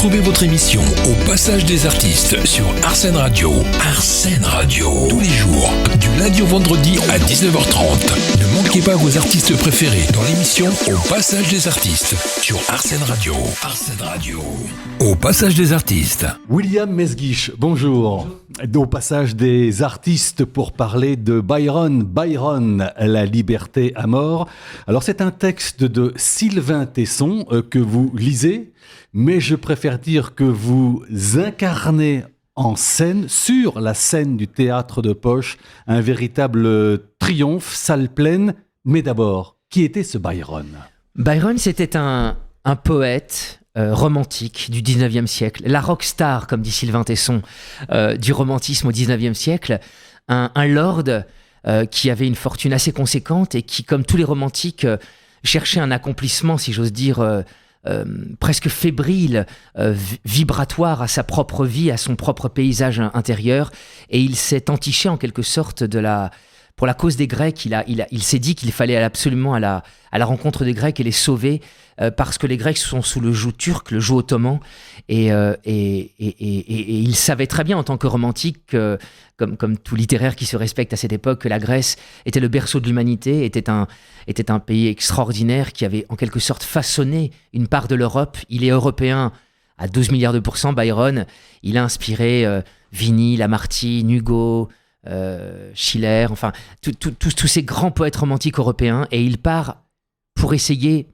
Retrouvez votre émission Au Passage des Artistes sur Arsène Radio. Arsène Radio, tous les jours, du lundi au vendredi à 19h30. Ne manquez pas vos artistes préférés dans l'émission Au Passage des Artistes sur Arsène Radio. Arsène Radio. Au Passage des Artistes. William Mesguich, bonjour. Au Passage des Artistes pour parler de Byron, la liberté à mort. Alors c'est un texte de Sylvain Tesson que vous lisez, mais je préfère dire que vous incarnez en scène, sur la scène du théâtre de poche, un véritable triomphe, salle pleine. Mais d'abord, qui était ce Byron ? Byron, c'était un poète romantique du 19e siècle, la rockstar, comme dit Sylvain Tesson, du romantisme au 19e siècle, un lord qui avait une fortune assez conséquente et qui, comme tous les romantiques, cherchait un accomplissement, si j'ose dire, presque fébrile, vibratoire à sa propre vie, à son propre paysage intérieur, et il s'est entiché en quelque sorte pour la cause des Grecs. Il s'est dit qu'il fallait aller absolument à la rencontre des Grecs et les sauver, parce que les Grecs sont sous le joug turc, le joug ottoman, et il savait très bien en tant que romantique, comme tout littéraire qui se respecte à cette époque, que la Grèce était le berceau de l'humanité, était un pays extraordinaire qui avait en quelque sorte façonné une part de l'Europe. Il est européen à 12 milliards de pourcents, Byron. Il a inspiré Vigny, Lamartine, Hugo, Schiller, enfin tous ces grands poètes romantiques européens, et il part pour essayer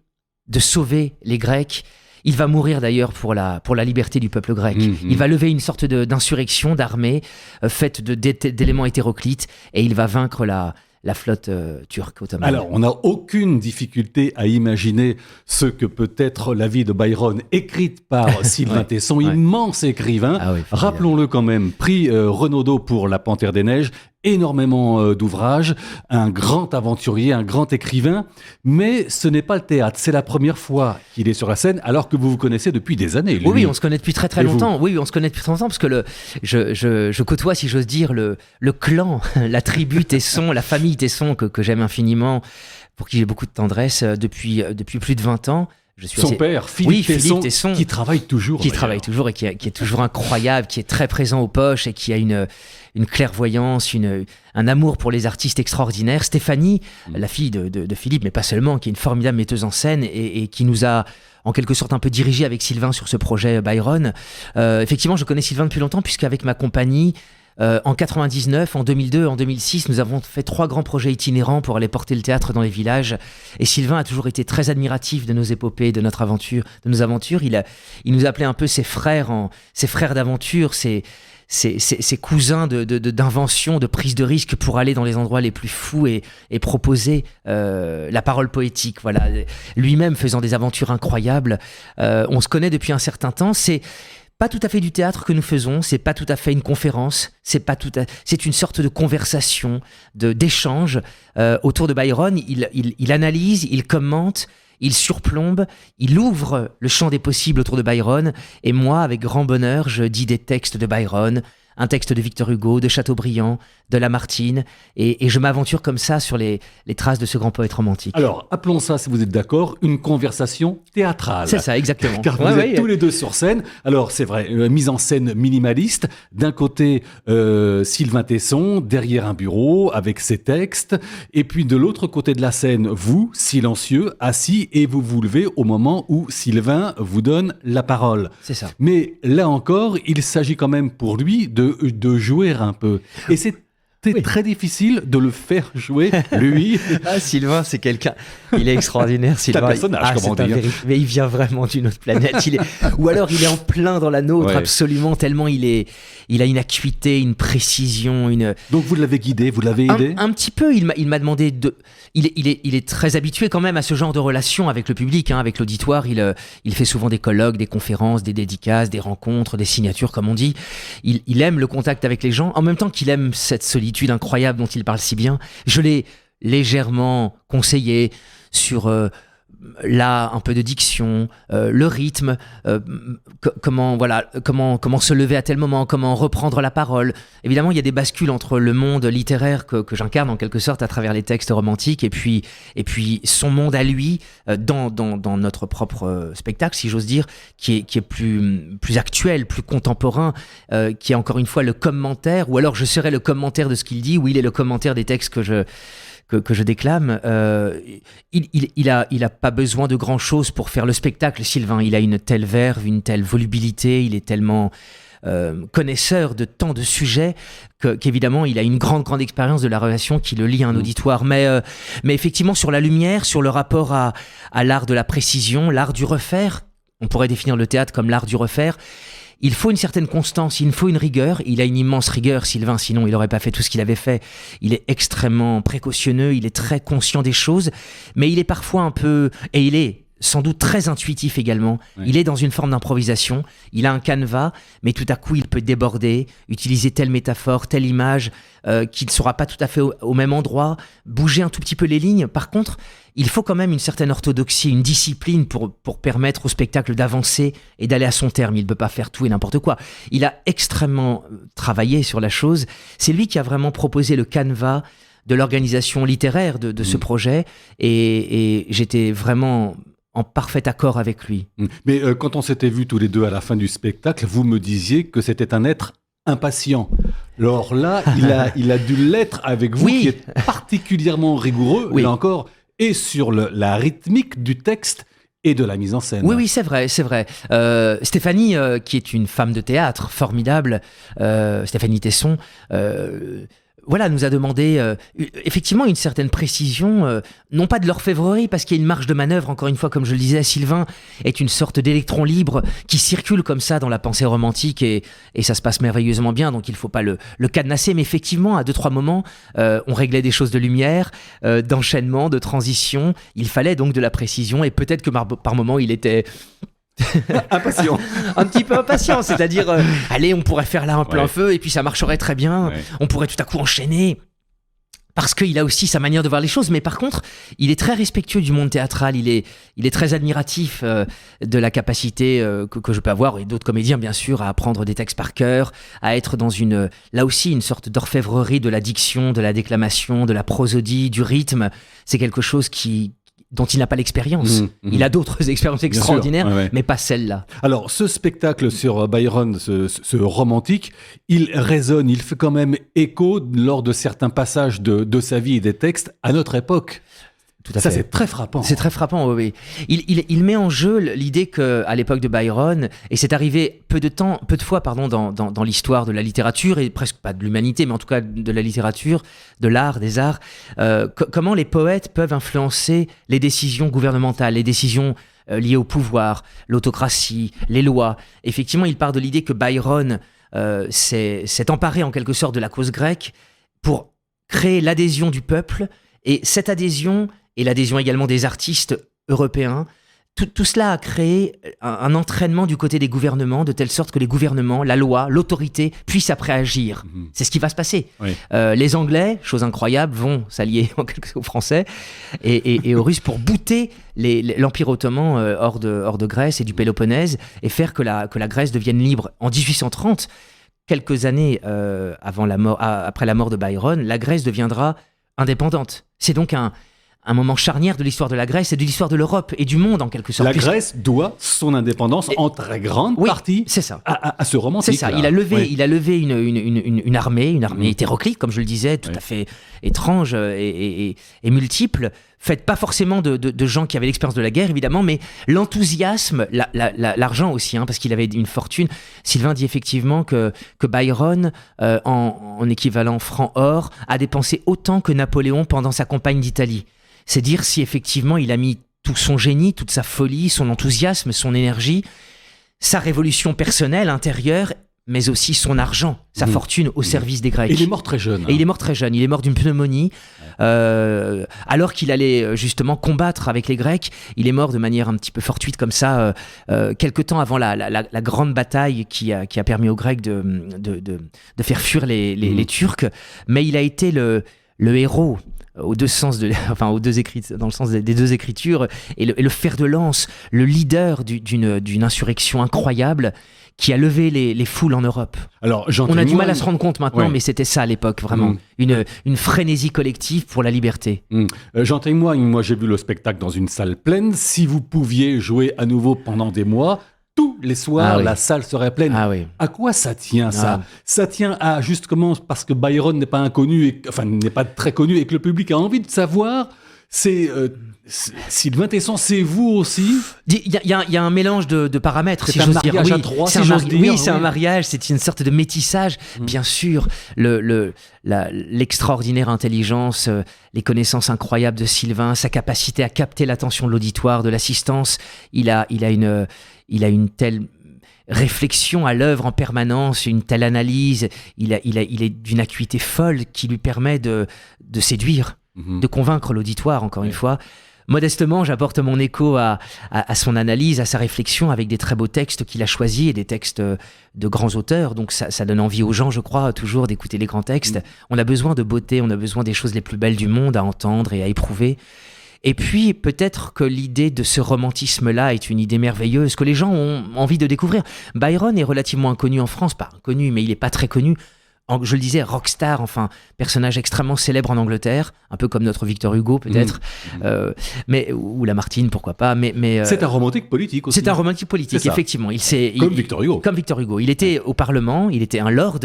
de sauver les Grecs. Il va mourir d'ailleurs pour la liberté du peuple grec. Il va lever une sorte d'insurrection d'armée faite d'éléments hétéroclites, et il va vaincre la flotte turque ottomane. Alors, on n'a aucune difficulté à imaginer ce que peut être la vie de Byron, écrite par Sylvain Tesson, immense écrivain. Ah oui, rappelons-le quand même, prix Renaudot pour La Panthère des Neiges, énormément d'ouvrages, un grand aventurier, un grand écrivain, mais ce n'est pas le théâtre, c'est la première fois qu'il est sur la scène, alors que vous vous connaissez depuis des années. Lui. Oui, on se connaît depuis très longtemps. Oui, on se connaît depuis très longtemps, parce que je côtoie, si j'ose dire, le clan, la tribu Tesson, la famille Tesson que j'aime infiniment, pour qui j'ai beaucoup de tendresse depuis plus de 20 ans. Son père, Philippe Tesson, qui travaille toujours. Qui travaille toujours et qui est toujours incroyable, qui est très présent aux poches et qui a une clairvoyance, un amour pour les artistes extraordinaires. Stéphanie, la fille de Philippe, mais pas seulement, qui est une formidable metteuse en scène et qui nous a en quelque sorte un peu dirigé avec Sylvain sur ce projet Byron. Effectivement, je connais Sylvain depuis longtemps, puisqu'avec ma compagnie, en 99, en 2002, en 2006, nous avons fait 3 grands projets itinérants pour aller porter le théâtre dans les villages. Et Sylvain a toujours été très admiratif de nos épopées, de nos aventures. Il nous appelait un peu ses frères d'aventure, ses cousins d'invention, de prise de risque pour aller dans les endroits les plus fous et proposer la parole poétique. Voilà, lui-même faisant des aventures incroyables. On se connaît depuis un certain temps. C'est pas tout à fait du théâtre que nous faisons, c'est pas tout à fait une conférence, c'est une sorte de conversation, d'échange autour de Byron. Il analyse, il commente, il surplombe, il ouvre le champ des possibles autour de Byron, et moi, avec grand bonheur, je dis des textes de Byron, un texte de Victor Hugo, de Chateaubriand, de Lamartine, et je m'aventure comme ça sur les traces de ce grand poète romantique. Alors, appelons ça, si vous êtes d'accord, une conversation théâtrale. C'est ça, exactement. Car vous êtes tous les deux sur scène. Alors, c'est vrai, mise en scène minimaliste. D'un côté, Sylvain Tesson, derrière un bureau, avec ses textes. Et puis, de l'autre côté de la scène, vous, silencieux, assis, et vous vous levez au moment où Sylvain vous donne la parole. C'est ça. Mais là encore, il s'agit quand même pour lui de jouer un peu. Et c'est très difficile de le faire jouer, lui. Sylvain, c'est quelqu'un... Il est extraordinaire, Sylvain. C'est un personnage, comment dire. Mais il vient vraiment d'une autre planète. Ou alors, il est en plein dans la nôtre, absolument, tellement il a une acuité, une précision, Donc, vous l'avez guidé, vous l'avez aidé ? Un petit peu, il m'a demandé de... Il est très habitué quand même à ce genre de relation avec le public, avec l'auditoire. Il fait souvent des colloques, des conférences, des dédicaces, des rencontres, des signatures, comme on dit. Il aime le contact avec les gens, en même temps qu'il aime cette solitude incroyable dont il parle si bien. Je l'ai légèrement conseillé sur là, un peu de diction, le rythme, comment se lever à tel moment, comment reprendre la parole. Évidemment, il y a des bascules entre le monde littéraire que j'incarne en quelque sorte à travers les textes romantiques et puis son monde à lui dans notre propre spectacle, si j'ose dire, qui est plus actuel, plus contemporain, qui est encore une fois le commentaire, ou alors je serai le commentaire de ce qu'il dit, ou il est le commentaire des textes que je déclame. Il a pas besoin de grand chose pour faire le spectacle, Sylvain. Il a une telle verve, une telle volubilité, il est tellement connaisseur de tant de sujets qu'évidemment il a une grande expérience de la relation qui le lie à un auditoire. Mais effectivement, sur la lumière, sur le rapport à l'art de la précision, l'art du refaire, on pourrait définir le théâtre comme l'art du refaire. Il faut une certaine constance, il faut une rigueur. Il a une immense rigueur, Sylvain, sinon il n'aurait pas fait tout ce qu'il avait fait. Il est extrêmement précautionneux, il est très conscient des choses, mais il est parfois un peu... Et il est sans doute très intuitif également. Oui. Il est dans une forme d'improvisation, il a un canevas, mais tout à coup il peut déborder, utiliser telle métaphore, telle image qui ne sera pas tout à fait au même endroit, bouger un tout petit peu les lignes. Par contre, il faut quand même une certaine orthodoxie, une discipline pour permettre au spectacle d'avancer et d'aller à son terme. Il ne peut pas faire tout et n'importe quoi. Il a extrêmement travaillé sur la chose. C'est lui qui a vraiment proposé le canevas de l'organisation littéraire de ce projet et j'étais vraiment en parfait accord avec lui. Mais quand on s'était vus tous les deux à la fin du spectacle, vous me disiez que c'était un être impatient. Alors là, il a dû l'être avec vous, qui est particulièrement rigoureux, là encore, et sur la rythmique du texte et de la mise en scène. Oui, c'est vrai. Stéphanie, qui est une femme de théâtre formidable, Stéphanie Tesson, nous a demandé effectivement une certaine précision, non pas de l'orfèvrerie, parce qu'il y a une marge de manœuvre, encore une fois, comme je le disais, Sylvain est une sorte d'électron libre qui circule comme ça dans la pensée romantique et ça se passe merveilleusement bien, donc il ne faut pas le cadenasser, mais effectivement, à 2-3 moments, on réglait des choses de lumière, d'enchaînement, de transition, il fallait donc de la précision et peut-être que par moments il était... impatient. Un petit peu impatient, c'est-à-dire allez, on pourrait faire là un plein feu et puis ça marcherait très bien, on pourrait tout à coup enchaîner, parce qu'il a aussi sa manière de voir les choses. Mais par contre, il est très respectueux du monde théâtral, il est très admiratif de la capacité que je peux avoir, et d'autres comédiens bien sûr, à apprendre des textes par cœur, à être dans là aussi une sorte d'orfèvrerie de la diction, de la déclamation, de la prosodie, du rythme. C'est quelque chose dont il n'a pas l'expérience. Il a d'autres expériences extraordinaires, mais pas celle-là. Alors, ce spectacle sur Byron, ce romantique, il résonne, il fait quand même écho lors de certains passages de sa vie et des textes à notre époque. Tout à fait. C'est très frappant. C'est très frappant, oui. Il met en jeu l'idée qu'à l'époque de Byron, et c'est arrivé peu de fois dans l'histoire de la littérature, et presque pas de l'humanité, mais en tout cas de la littérature, de l'art, des arts, comment les poètes peuvent influencer les décisions gouvernementales, les décisions liées au pouvoir, l'autocratie, les lois. Effectivement, il part de l'idée que Byron s'est emparé en quelque sorte de la cause grecque pour créer l'adhésion du peuple, et cette adhésion et l'adhésion également des artistes européens, tout cela a créé un entraînement du côté des gouvernements, de telle sorte que les gouvernements, la loi, l'autorité puissent après agir. C'est ce qui va se passer. Oui. Les Anglais, chose incroyable, vont s'allier aux Français et aux Russes pour bouter l'Empire ottoman hors de Grèce et du Péloponnèse et faire que la Grèce devienne libre. En 1830, quelques années après la mort de Byron, la Grèce deviendra indépendante. C'est donc un moment charnière de l'histoire de la Grèce et de l'histoire de l'Europe et du monde en quelque sorte. La Grèce doit son indépendance en très grande partie c'est ça. À ce romantique. C'est ça, il a levé une armée hétéroclite, comme je le disais, tout à fait étrange et multiple, faite pas forcément de gens qui avaient l'expérience de la guerre, évidemment, mais l'enthousiasme, l'argent aussi, parce qu'il avait une fortune. Sylvain dit effectivement que Byron, en équivalent franc-or, a dépensé autant que Napoléon pendant sa campagne d'Italie. C'est dire si effectivement il a mis tout son génie, toute sa folie, son enthousiasme, son énergie, sa révolution personnelle, intérieure, mais aussi son argent, sa fortune au service des Grecs. Et il est mort très jeune. Et il est mort très jeune. Il est mort d'une pneumonie. Alors qu'il allait justement combattre avec les Grecs, il est mort de manière un petit peu fortuite comme ça, quelque temps avant la grande bataille qui a permis aux Grecs de faire fuir les Turcs. Mais il a été le héros, aux deux sens dans le sens des deux écritures, et le fer de lance, le leader d'une insurrection incroyable qui a levé les foules en Europe. Alors, on a du mal à se rendre compte maintenant, mais c'était ça à l'époque, vraiment. Mmh. Une frénésie collective pour la liberté. J'en témoigne, moi j'ai vu le spectacle dans une salle pleine. Si vous pouviez jouer à nouveau pendant des mois, tous les soirs, la salle serait pleine. À quoi ça tient, ça ? Ça tient à, justement, parce que Byron n'est pas inconnu, n'est pas très connu, et que le public a envie de savoir. Sylvain Tesson, c'est vous aussi ? Il y a un mélange de paramètres, si j'ose dire. C'est un mariage à trois, si j'ose dire. Oui, c'est un mariage, c'est une sorte de métissage. Bien sûr, l'extraordinaire intelligence, les connaissances incroyables de Sylvain, sa capacité à capter l'attention de l'auditoire, de l'assistance. Il a une telle réflexion à l'œuvre en permanence, une telle analyse. Il est d'une acuité folle qui lui permet de séduire, de convaincre l'auditoire, encore une fois. Modestement, j'apporte mon écho à son analyse, à sa réflexion, avec des très beaux textes qu'il a choisis et des textes de grands auteurs. Donc ça donne envie aux gens, je crois, toujours d'écouter les grands textes. On a besoin de beauté, on a besoin des choses les plus belles du monde à entendre et à éprouver. Et puis, peut-être que l'idée de ce romantisme-là est une idée merveilleuse que les gens ont envie de découvrir. Byron est relativement inconnu en France, pas inconnu, mais il n'est pas très connu. Je le disais, rockstar, personnage extrêmement célèbre en Angleterre, un peu comme notre Victor Hugo peut-être, ou Lamartine, pourquoi pas. Mais c'est un romantique politique aussi. C'est un romantique politique, effectivement. Comme Victor Hugo. Comme Victor Hugo. Il était au Parlement, il était un lord,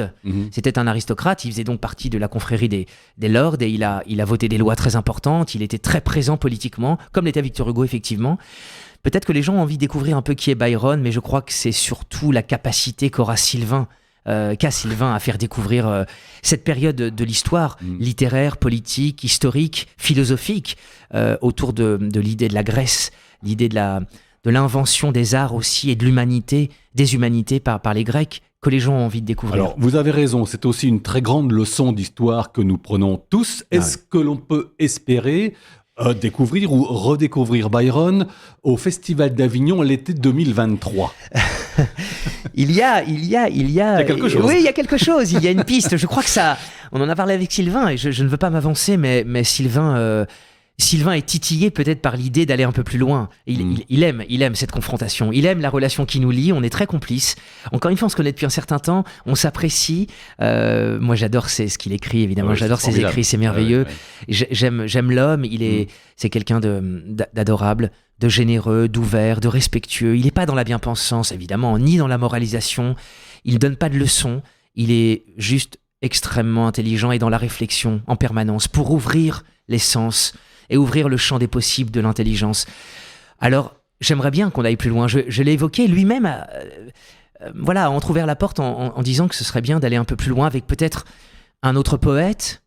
c'était un aristocrate, il faisait donc partie de la confrérie des lords, et il a voté des lois très importantes, il était très présent politiquement, comme l'était Victor Hugo, effectivement. Peut-être que les gens ont envie de découvrir un peu qui est Byron, mais je crois que c'est surtout la capacité qu'a Sylvain à faire découvrir cette période de l'histoire littéraire, politique, historique, philosophique, autour de l'idée de la Grèce, l'idée de l'invention des arts aussi et de l'humanité, des humanités par les Grecs, que les gens ont envie de découvrir. Alors, vous avez raison, c'est aussi une très grande leçon d'histoire que nous prenons tous. Est-ce que l'on peut espérer découvrir ou redécouvrir Byron au Festival d'Avignon l'été 2023 ? Il y a quelque chose. Oui, il y a quelque chose, il y a une piste. Je crois que ça, on en a parlé avec Sylvain, et je ne veux pas m'avancer, mais Sylvain est titillé peut-être par l'idée d'aller un peu plus loin. Il aime cette confrontation, il aime la relation qui nous lie, on est très complices. Encore une fois, on se connaît depuis un certain temps, on s'apprécie. Moi, j'adore ce qu'il écrit, évidemment, j'adore ses écrits, c'est merveilleux. J'aime l'homme, c'est quelqu'un d'adorable, de généreux, d'ouvert, de respectueux. Il n'est pas dans la bien-pensance, évidemment, ni dans la moralisation. Il ne donne pas de leçons. Il est juste extrêmement intelligent et dans la réflexion en permanence pour ouvrir les sens et ouvrir le champ des possibles de l'intelligence. Alors, j'aimerais bien qu'on aille plus loin. Je l'ai évoqué, lui-même a entrouvert la porte en disant que ce serait bien d'aller un peu plus loin avec peut-être un autre poète,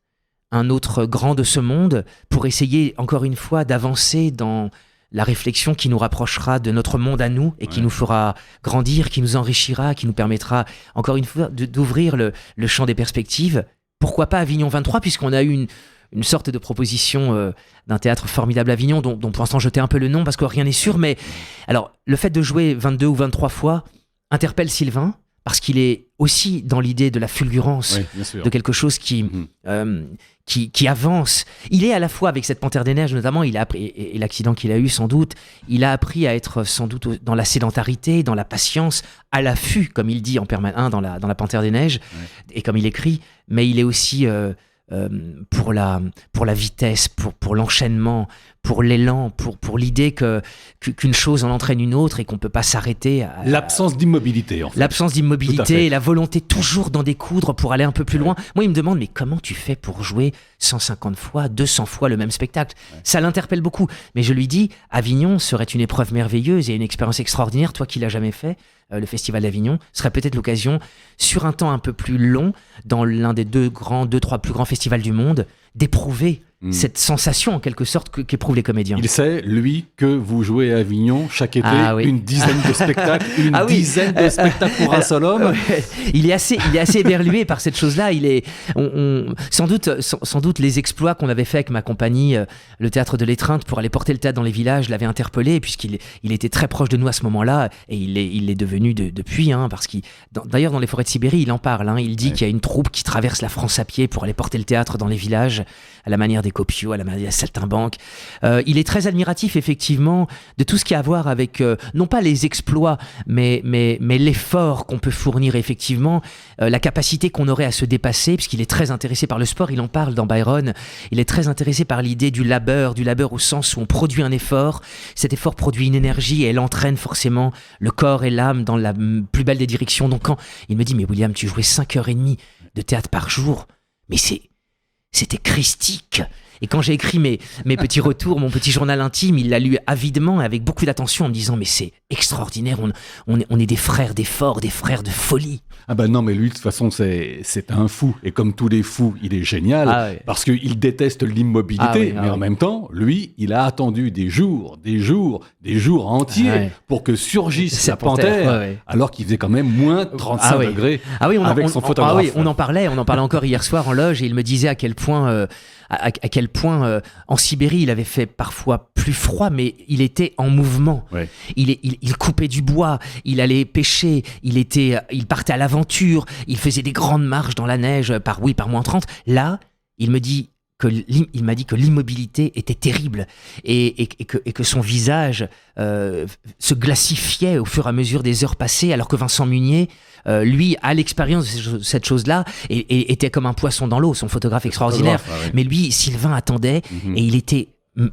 un autre grand de ce monde, pour essayer, encore une fois, d'avancer dans la réflexion qui nous rapprochera de notre monde à nous et qui nous fera grandir, qui nous enrichira, qui nous permettra, encore une fois, d'ouvrir le champ des perspectives. Pourquoi pas Avignon 23, puisqu'on a eu une sorte de proposition d'un théâtre formidable à Avignon, dont pour l'instant je tais un peu le nom parce que rien n'est sûr, mais alors le fait de jouer 22 ou 23 fois interpelle Sylvain, parce qu'il est aussi dans l'idée de la fulgurance, de quelque chose qui avance. Il est à la fois, avec cette Panthère des Neiges notamment, il a appris, et l'accident qu'il a eu sans doute, il a appris à être sans doute dans la sédentarité, dans la patience, à l'affût, comme il dit en permanence dans la Panthère des Neiges, et comme il écrit, mais il est aussi pour la vitesse, pour l'enchaînement, pour l'élan, pour l'idée qu'une chose en entraîne une autre et qu'on ne peut pas s'arrêter. L'absence d'immobilité, en fait. L'absence d'immobilité et la volonté toujours d'en découdre pour aller un peu plus loin. Moi, il me demande, mais comment tu fais pour jouer 150 fois, 200 fois le même spectacle ? Ça l'interpelle beaucoup. Mais je lui dis, Avignon serait une épreuve merveilleuse et une expérience extraordinaire. Toi qui l'as jamais fait, le Festival d'Avignon serait peut-être l'occasion, sur un temps un peu plus long, dans l'un des 2-3 plus grands festivals du monde, d'éprouver cette sensation en quelque sorte qu'éprouvent les comédiens. Il sait, lui, que vous jouez à Avignon chaque été une dizaine de spectacles, dizaine de spectacles pour un seul homme. Il est assez éberlué par cette chose-là. Il est, sans doute les exploits qu'on avait fait avec ma compagnie, le théâtre de l'Étreinte, pour aller porter le théâtre dans les villages, l'avaient interpellé, puisqu'il était très proche de nous à ce moment-là, et il l'est devenu depuis, parce qu'il, d'ailleurs dans les forêts de Sibérie, il en parle. Il dit qu'il y a une troupe qui traverse la France à pied pour aller porter le théâtre dans les villages, à la manière des Copiaux, à la manière des Saltimbanques. Il est très admiratif, effectivement, de tout ce qui a à voir avec, non pas les exploits, mais l'effort qu'on peut fournir, effectivement, la capacité qu'on aurait à se dépasser, puisqu'il est très intéressé par le sport, il en parle dans Byron, il est très intéressé par l'idée du labeur au sens où on produit un effort, cet effort produit une énergie et elle entraîne forcément le corps et l'âme dans la plus belle des directions. Donc quand il me dit, mais William, tu jouais 5h30 de théâtre par jour, mais c'était christique. Et quand j'ai écrit mes petits retours, mon petit journal intime, il l'a lu avidement, avec beaucoup d'attention, en me disant, mais c'est extraordinaire, on est des frères d'effort, des frères de folie. Ah ben non, mais lui, de toute façon, c'est un fou. Et comme tous les fous, il est génial, parce qu'il déteste l'immobilité. Mais en même temps, lui, il a attendu des jours entiers pour que surgisse la panthère, alors qu'il faisait quand même moins 35 degrés avec son photographe. On en parlait encore hier soir en loge, et il me disait à quel point... à quel point en Sibérie il avait fait parfois plus froid, mais il était en mouvement. Il coupait du bois, il allait pêcher, il partait à l'aventure, il faisait des grandes marches dans la neige par moins 30. Là, il m'a dit que l'immobilité était terrible et que son visage se glacifiait au fur et à mesure des heures passées, alors que Vincent Munier, lui, a l'expérience de cette chose-là et était comme un poisson dans l'eau, son photographe extraordinaire. Mais lui, Sylvain attendait et il était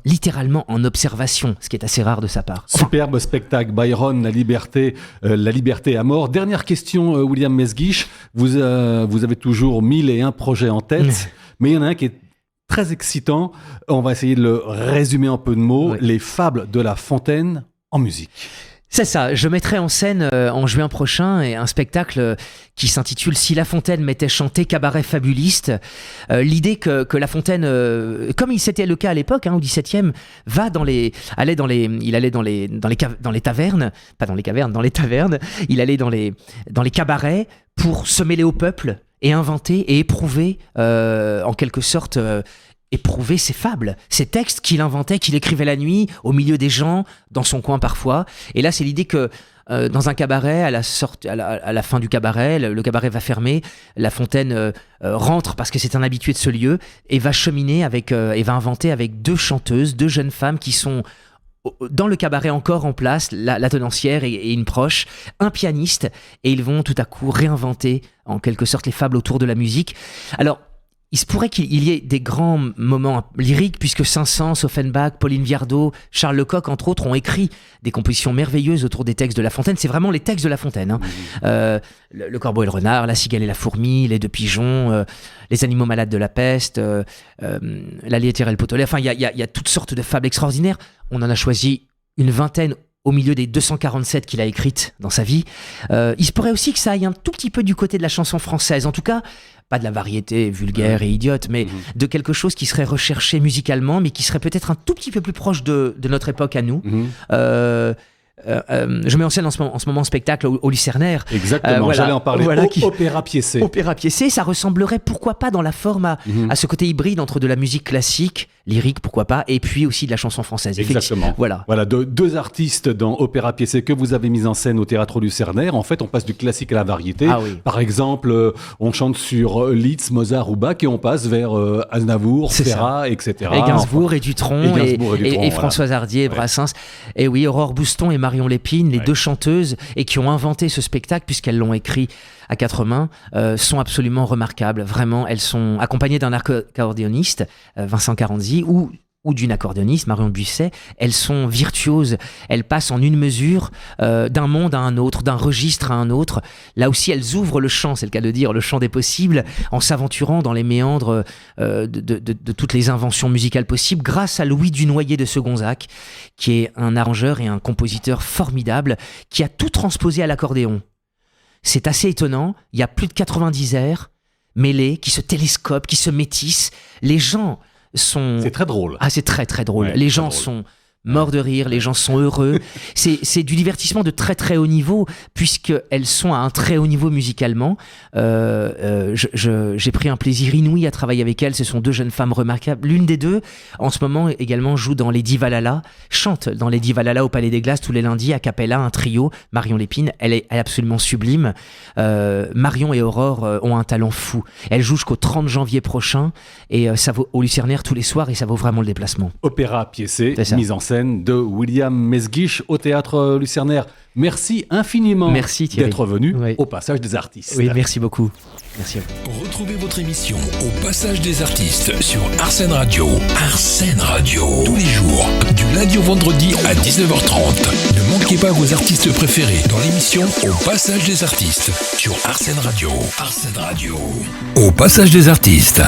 littéralement en observation, ce qui est assez rare de sa part. Superbe spectacle, Byron, la liberté à mort. Dernière question, William Mesguich. Vous avez toujours 1001 projets en tête, mais il y en a un qui est très excitant. On va essayer de le résumer en peu de mots. Les Fables de La Fontaine en musique. C'est ça, je mettrai en scène en juin prochain un spectacle qui s'intitule « Si La Fontaine m'était chanté cabaret fabuliste ». L'idée que La Fontaine, comme c'était le cas à l'époque, au XVIIe, allait dans les tavernes, pas dans les cavernes, dans les tavernes, il allait dans les cabarets pour se mêler au peuple et inventer et éprouver, en quelque sorte... éprouver ses fables, ses textes qu'il inventait, qu'il écrivait la nuit, au milieu des gens, dans son coin parfois. Et là, c'est l'idée que dans un cabaret, à la fin du cabaret, le cabaret va fermer, La Fontaine rentre parce que c'est un habitué de ce lieu et va cheminer et va inventer avec deux chanteuses, deux jeunes femmes qui sont dans le cabaret encore en place, la tenancière et une proche, un pianiste, et ils vont tout à coup réinventer en quelque sorte les fables autour de la musique. Alors, il se pourrait qu'il y ait des grands moments lyriques, puisque Saint-Saëns, Offenbach, Pauline Viardot, Charles Lecoq, entre autres, ont écrit des compositions merveilleuses autour des textes de La Fontaine. C'est vraiment les textes de La Fontaine. Le corbeau et le renard, la cigale et la fourmi, les deux pigeons, les animaux malades de la peste, la laitière et le pot au lait. Enfin, il y a toutes sortes de fables extraordinaires. On en a choisi une vingtaine au milieu des 247 qu'il a écrites dans sa vie. Il se pourrait aussi que ça aille un tout petit peu du côté de la chanson française. En tout cas, pas de la variété vulgaire et idiote, mais de quelque chose qui serait recherché musicalement, mais qui serait peut-être un tout petit peu plus proche de notre époque à nous. Je mets en scène en ce moment un spectacle au Lucernaire. Exactement, j'allais en parler. Opéra piécé. Opéra piécé, ça ressemblerait pourquoi pas dans la forme à ce côté hybride entre de la musique classique, lyrique pourquoi pas, et puis aussi de la chanson française. Exactement. Voilà, deux artistes dans Opéra piécé que vous avez mis en scène au Théâtre Lucernaire. En fait, on passe du classique à la variété. Par exemple, on chante sur Liszt, Mozart ou Bach et on passe vers Aznavour, Ferrat, etc. Et Gainsbourg et Dutronc et Françoise Hardy et Brassens. Et oui, Aurore Bouston et Marion Lépine, les deux chanteuses, et qui ont inventé ce spectacle puisqu'elles l'ont écrit à quatre mains, sont absolument remarquables. Vraiment, elles sont accompagnées d'un accordéoniste, Vincent Caranzi, ou d'une accordéoniste, Marion Busset. Elles sont virtuoses, elles passent en une mesure d'un monde à un autre, d'un registre à un autre. Là aussi, elles ouvrent le champ, c'est le cas de dire, le champ des possibles, en s'aventurant dans les méandres de toutes les inventions musicales possibles, grâce à Louis Dunoyer de Segonzac, qui est un arrangeur et un compositeur formidable, qui a tout transposé à l'accordéon. C'est assez étonnant, il y a plus de 90 airs mêlés, qui se télescopent, qui se métissent. Les gens sont... C'est très drôle. Ah, c'est très très drôle. Ouais, les très gens drôle. sont morts de rire, les gens sont heureux. C'est du divertissement de très très haut niveau, puisqu'elles sont à un très haut niveau musicalement. J'ai pris un plaisir inouï à travailler avec elles. Ce sont deux jeunes femmes remarquables. L'une des deux, en ce moment, également joue dans Lady Valhalla, chante dans Lady Valhalla au Palais des Glaces tous les lundis, a cappella, un trio. Marion Lépine, elle est absolument sublime. Marion et Aurore ont un talent fou. Elles jouent jusqu'au 30 janvier prochain, et ça vaut au Lucernaire tous les soirs, et ça vaut vraiment le déplacement. Opéra piécé, C'est ça. mise en scène de William Mesguich au Théâtre Lucernaire. Merci infiniment Merci, Thierry. d'être venu Oui. au Passage des Artistes. Oui, merci beaucoup. Merci à vous. Retrouvez votre émission Au Passage des Artistes sur Arsène Radio. Arsène Radio. Tous les jours, du lundi au vendredi à 19h30. Ne manquez pas vos artistes préférés dans l'émission Au Passage des Artistes sur Arsène Radio. Arsène Radio. Au Passage des Artistes.